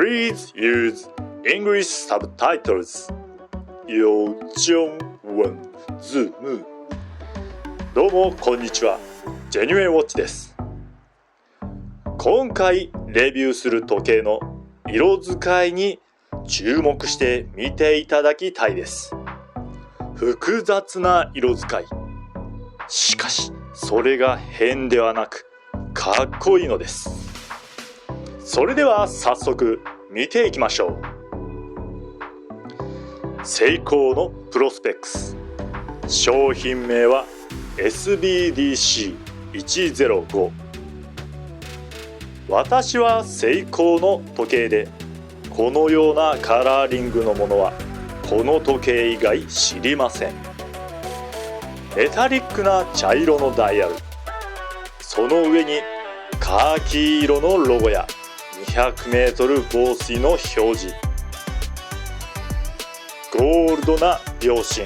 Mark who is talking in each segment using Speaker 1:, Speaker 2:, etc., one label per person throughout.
Speaker 1: Please use English subtitles. 有中文字幕。どうもこんにちは。ジェニュエンウォッチです。今回レビューする時計の色使いに注目して見ていただきたいです。複雑な色使い。しかしそれが変ではなくかっこいいのです。それでは早速見ていきましょう。セイコーのプロスペックス。商品名は SBDC105。私はセイコーの時計でこのようなカラーリングのものはこの時計以外知りません。メタリックな茶色のダイヤル、その上にカーキ色のロゴや 200m 防水の表示、ゴールドな秒針、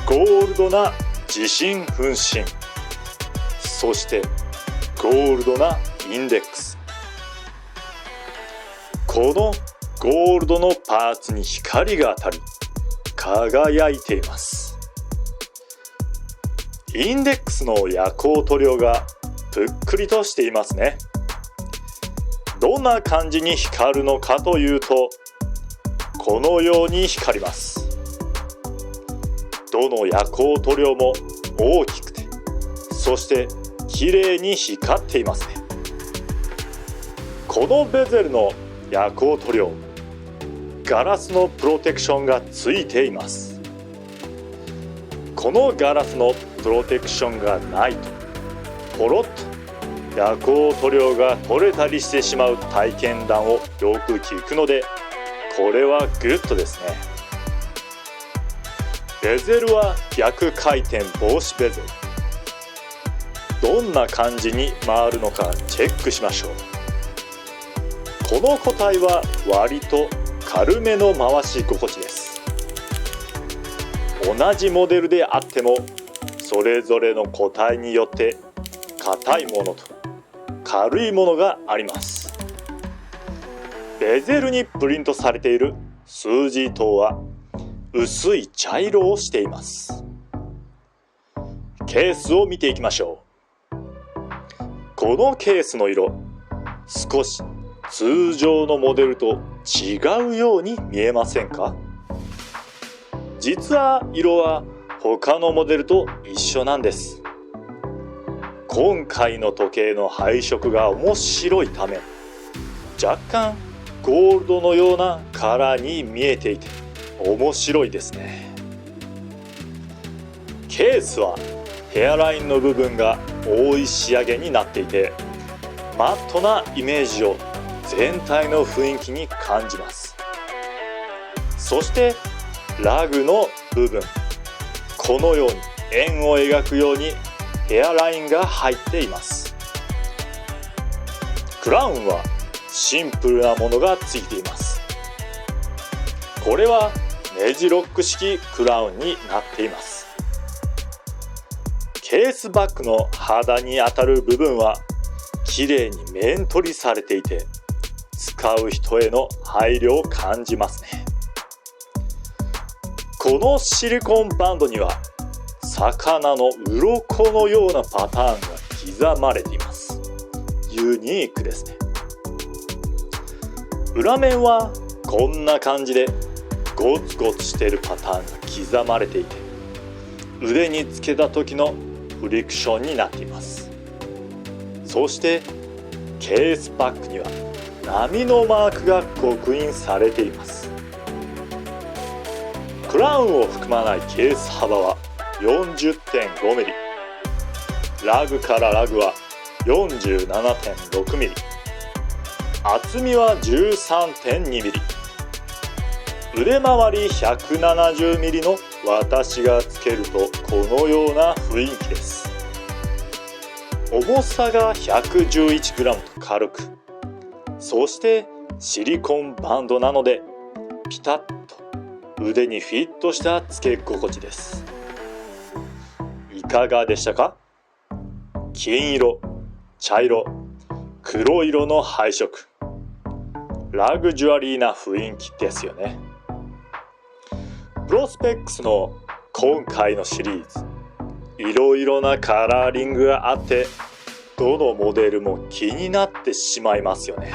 Speaker 1: ゴールドな自針分針、そしてゴールドなインデックス。このゴールドのパーツに光が当たり輝いています。インデックスの夜光塗料がぷっくりとしていますね。どんな感じに光るのかというと、このように光ります。どの夜光塗料も大きくて、そして綺麗に光っていますね。このベゼルの夜光塗料、ガラスのプロテクションがついています。このガラスのプロテクションがないとポロッと夜光塗料が取れたりしてしまう体験談をよく聞くので、これはグッドですね。ベゼルは逆回転防止ベゼル。どんな感じに回るのかチェックしましょう。この個体は割と軽めの回し心地です。同じモデルであってもそれぞれの個体によって硬いものと軽いものがあります。ベゼルにプリントされている数字等は薄い茶色をしています。ケースを見ていきましょう。このケースの色、少し通常のモデルと違うように見えませんか？実は色は他のモデルと一緒なんです。今回の時計の配色が面白いため、若干ゴールドのようなカラーに見えていて面白いですね。ケースはヘアラインの部分が多い仕上げになっていて、マットなイメージを全体の雰囲気に感じます。そしてラグの部分、このように円を描くようにヘアラインが入っています。クラウンはシンプルなものがついています。これはネジロック式クラウンになっています。ケースバッグの肌に当たる部分はきれいに面取りされていて、使う人への配慮を感じますね。このシリコンバンドには魚の鱗のようなパターンが刻まれています。ユニークですね。裏面はこんな感じでゴツゴツしているパターンが刻まれていて、腕につけた時のフリクションになっています。そしてケースバッグには波のマークが刻印されています。クラウンを含まないケース幅は 40.5 ミリ、ラグからラグは 47.6 ミリ、厚みは 13.2 ミリ、腕回り170ミリの私がつけるとこのような雰囲気です。重さが 111g と軽く、そしてシリコンバンドなのでピタッと腕にフィットしたつけ心地です。いかがでしたか？金色、茶色、黒色の配色、ラグジュアリーな雰囲気ですよね。プロスペックスの今回のシリーズ、いろいろなカラーリングがあってどのモデルも気になってしまいますよね。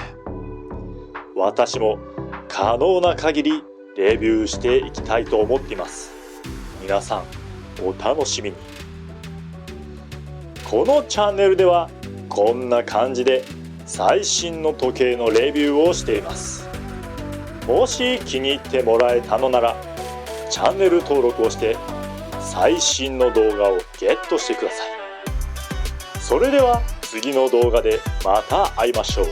Speaker 1: 私も可能な限りレビューしていきたいと思っています。皆さんお楽しみに。このチャンネルではこんな感じで最新の時計のレビューをしています。もし気に入ってもらえたのならチャンネル登録をして最新の動画をゲットしてください。それでは次の動画でまた会いましょう。